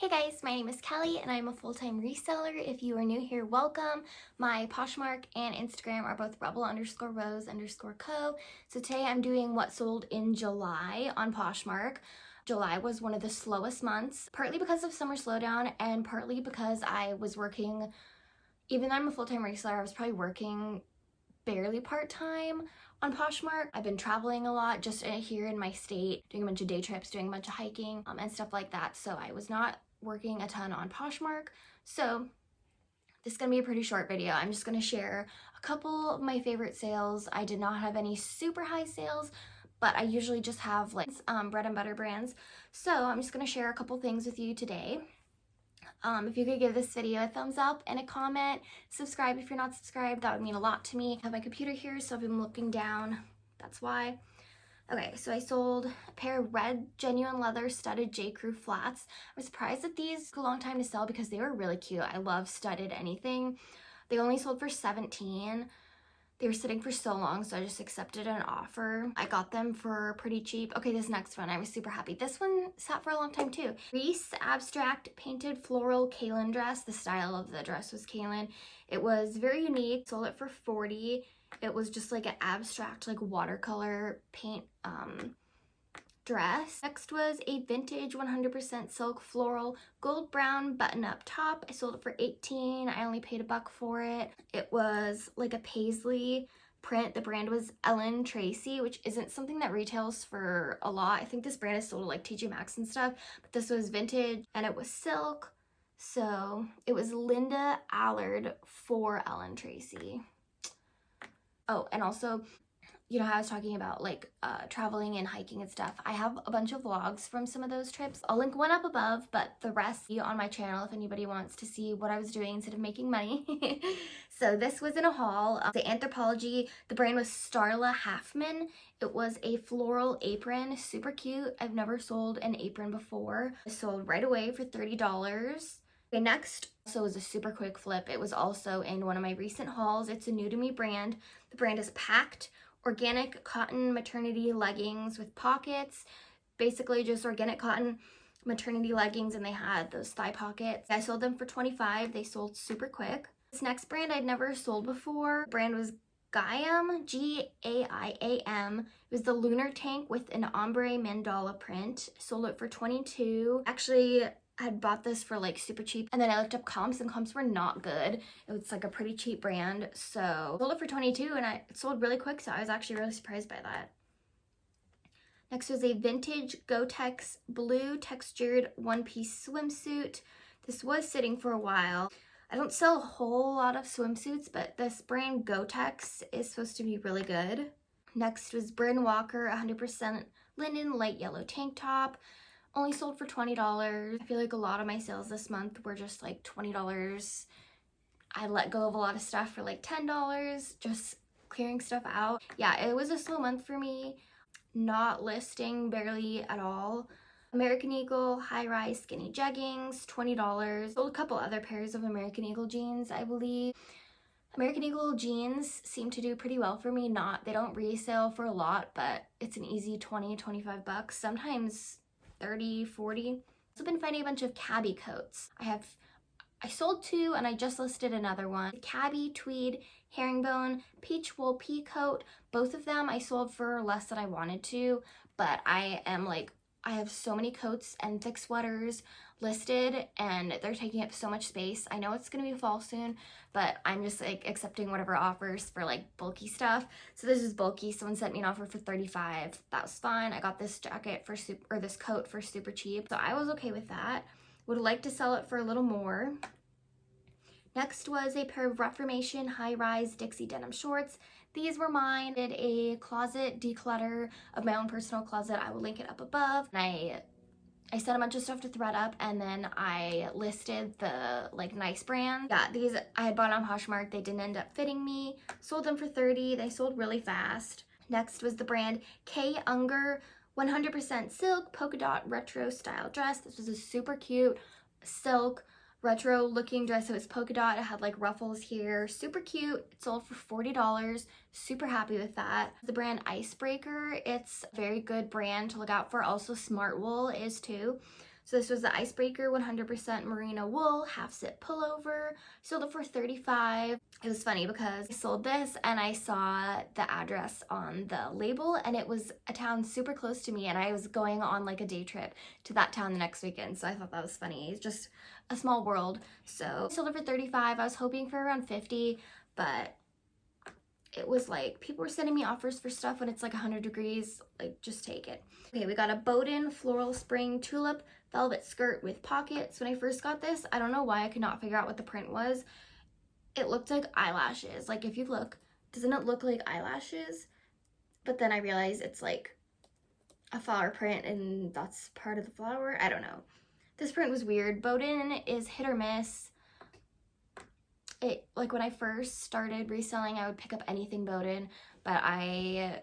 Hey guys, my name is Kelly and I'm a full-time reseller. If you are new here, welcome. My Poshmark and Instagram are both rebel_rose_co. So today I'm doing what sold in July on Poshmark. July was one of the slowest months, partly because of summer slowdown and partly because I was working, even though I'm a full-time reseller, I was probably working barely part-time on Poshmark. I've been traveling a lot just here in my state, doing a bunch of day trips, doing a bunch of hiking and stuff like that. So I was not working a ton on Poshmark. So this is gonna be a pretty short video. I'm just gonna share a couple of my favorite sales. I did not have any super high sales, but I usually just have like bread and butter brands. So I'm just gonna share a couple things with you today. If you could give this video a thumbs up and a comment, subscribe if you're not subscribed, that would mean a lot to me. I have my computer here, so if I'm looking down, that's why. Okay, so I sold a pair of red genuine leather studded J. Crew flats. I was surprised that these took a long time to sell because they were really cute. I love studded anything. They only sold for $17. They were sitting for so long, so I just accepted an offer. I got them for pretty cheap. Okay, this next one, I was super happy. This one sat for a long time too. Reese Abstract Painted Floral Kaylin dress. The style of the dress was Kaylin. It was very unique. Sold it for $40. It was just like an abstract, like watercolor paint dress. Next was a vintage 100% silk floral gold brown button-up top. I sold it for $18. I only paid $1 for it. It was like a paisley print. The brand was Ellen Tracy, which isn't something that retails for a lot. I think this brand is sold at like TJ Maxx and stuff, but this was vintage and it was silk. So it was Linda Allard for Ellen Tracy. Oh, and also, you know how I was talking about like traveling and hiking and stuff. I have a bunch of vlogs from some of those trips. I'll link one up above, but the rest on my channel if anybody wants to see what I was doing instead of making money. So this was in a haul. The Anthropologie, the brand was Starla Halfman. It was a floral apron, super cute. I've never sold an apron before. I sold right away for $30. Okay, next also was a super quick flip. It was also in one of my recent hauls. It's a new to me brand. The brand is Packed Organic Cotton Maternity Leggings with pockets. Basically just organic cotton maternity leggings, and they had those thigh pockets. I sold them for $25. They sold super quick. This next brand I'd never sold before. The brand was Gaiam, G-A-I-A-M. It was the lunar tank with an ombre mandala print. Sold it for $22. Actually, I had bought this for like super cheap, and then I looked up comps and comps were not good. It was like a pretty cheap brand, so sold it for $22 and it sold really quick, so I was actually really surprised by that. Next was a vintage Gotex blue textured one-piece swimsuit. This was sitting for a while. I don't sell a whole lot of swimsuits, but this brand Gotex is supposed to be really good. Next was Bryn Walker 100% linen light yellow tank top. Only sold for $20. I feel like a lot of my sales this month were just like $20. I let go of a lot of stuff for like $10, just clearing stuff out. Yeah, it was a slow month for me. Not listing barely at all. American Eagle high-rise skinny jeggings, $20. Sold a couple other pairs of American Eagle jeans, I believe. American Eagle jeans seem to do pretty well for me. They don't resale for a lot, but it's an easy $20-25. Sometimes 30, 40. I've also been finding a bunch of cabbie coats. I sold 2 and I just listed another one. Cabbie, tweed, herringbone, peach wool pea coat. Both of them I sold for less than I wanted to, but I have so many coats and thick sweaters listed and they're taking up so much space. I know it's gonna be fall soon, but I'm just like accepting whatever offers for like bulky stuff. So this is bulky. Someone sent me an offer for $35. That was fine. I got this jacket for this coat for super cheap, so I was okay with that. Would like to sell it for a little more. Next was a pair of Reformation high-rise Dixie denim shorts. These were mine. I did a closet declutter of my own personal closet. I will link it up above. And I sent a bunch of stuff to Thredup, and then I listed the like nice brands. Yeah, these I had bought on Poshmark. They didn't end up fitting me. Sold them for $30. They sold really fast. Next was the brand K. Unger 100% silk polka dot retro style dress. This was a super cute silk retro looking dress. It was polka dot. It had like ruffles here. Super cute. It sold for $40. Super happy with that. The brand Icebreaker. It's a very good brand to look out for. Also Smart Wool is too. So this was the Icebreaker 100% merino wool half zip pullover. Sold it for $35. It was funny because I sold this and I saw the address on the label, and it was a town super close to me, and I was going on like a day trip to that town the next weekend. So I thought that was funny. It's just a small world. So I sold it for $35. I was hoping for around $50, but it was like people were sending me offers for stuff when it's like 100 degrees. Like, just take it. Okay, we got a Bowden floral spring tulip velvet skirt with pockets. When I first got this, I don't know why I could not figure out what the print was. It looked like eyelashes. Like, if you look, doesn't it look like eyelashes? But then I realized it's like a flower print and that's part of the flower. I don't know. This print was weird. Bowden is hit or miss. It, like, when I first started reselling, I would pick up anything Bowden, but I've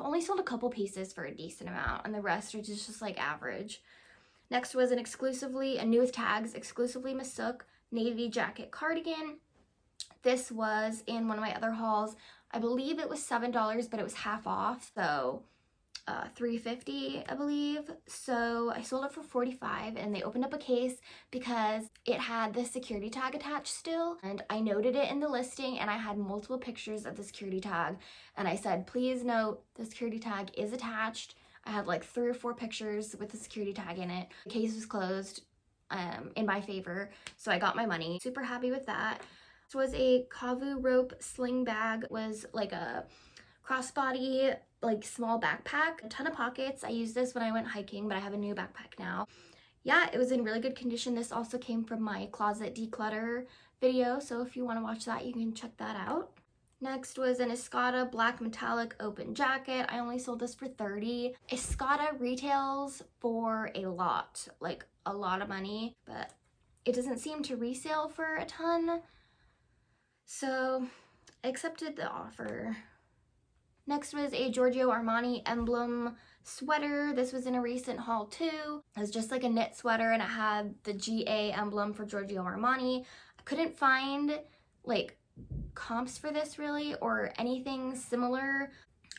only sold a couple pieces for a decent amount, and the rest are just like average. Next was a new with tags, exclusively Misook navy jacket cardigan. This was in one of my other hauls. I believe it was $7, but it was half off, so $3.50, I believe. So I sold it for $45, and they opened up a case because it had the security tag attached still, and I noted it in the listing, and I had multiple pictures of the security tag, and I said, please note the security tag is attached. I had like 3 or 4 pictures with the security tag in it. The case was closed in my favor, so I got my money. Super happy with that. This was a Kavu rope sling bag. It was like a crossbody, like small backpack, a ton of pockets. I used this when I went hiking, but I have a new backpack now. Yeah, it was in really good condition. This also came from my closet declutter video, so if you want to watch that, you can check that out. Next was an Escada black metallic open jacket. I only sold this for $30. Escada retails for a lot, like a lot of money, but it doesn't seem to resale for a ton, so I accepted the offer. Next was a Giorgio Armani emblem sweater. This was in a recent haul too. It was just like a knit sweater, and it had the GA emblem for Giorgio Armani. I couldn't find like comps for this really or anything similar.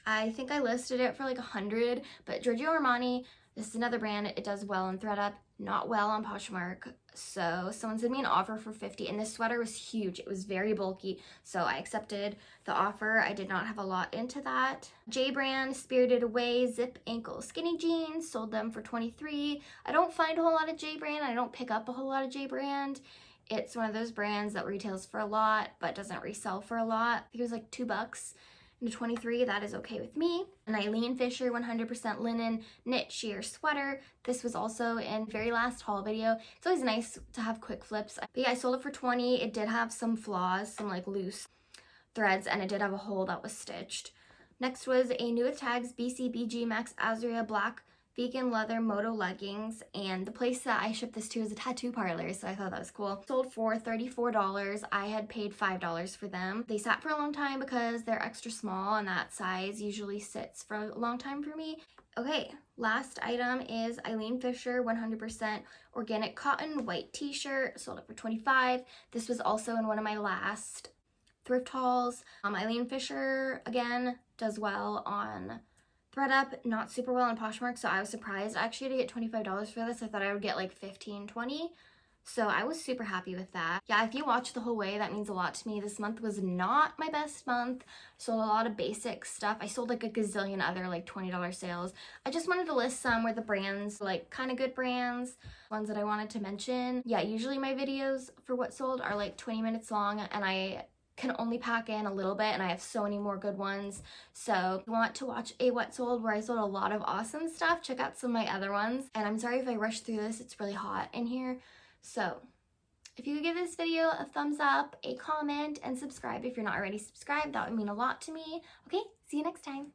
I think I listed it for like 100, but Giorgio Armani, this is another brand, it does well on Thredup, not well on Poshmark. So someone sent me an offer for $50, and this sweater was huge. It was very bulky, so I accepted the offer. I did not have a lot into that. J brand Spirited Away zip ankle skinny jeans, sold them for $23. I don't find a whole lot of J brand. I don't pick up a whole lot of J brand. It's one of those brands that retails for a lot but doesn't resell for a lot. I think it was like $2 into $23. That is okay with me. An Eileen Fisher 100% linen knit sheer sweater. This was also in very last haul video. It's always nice to have quick flips. But yeah, I sold it for $20. It did have some flaws, some like loose threads, and it did have a hole that was stitched. Next was a new with tags BCBG Max Azria black vegan leather moto leggings, and the place that I shipped this to is a tattoo parlor, so I thought that was cool. Sold for $34. I had paid $5 for them. They sat for a long time because they're extra small, and that size usually sits for a long time for me. Okay, last item is Eileen Fisher 100% organic cotton white t-shirt. Sold it for $25. This was also in one of my last thrift hauls. Eileen Fisher, again, does well on Thredup, not super well on Poshmark, so I was surprised actually to get $25 for this. I thought I would get like $15, $20. So I was super happy with that. Yeah, if you watch the whole way, that means a lot to me. This month was not my best month. Sold a lot of basic stuff. I sold like a gazillion other like $20 sales. I just wanted to list some where the brands, like kind of good brands, ones that I wanted to mention. Yeah, usually my videos for what sold are like 20 minutes long, and I can only pack in a little bit, and I have so many more good ones. So if you want to watch a what sold where I sold a lot of awesome stuff, check out some of my other ones. And I'm sorry if I rushed through this, it's really hot in here. So if you could give this video a thumbs up, a comment, and subscribe if you're not already subscribed, that would mean a lot to me. Okay, see you next time.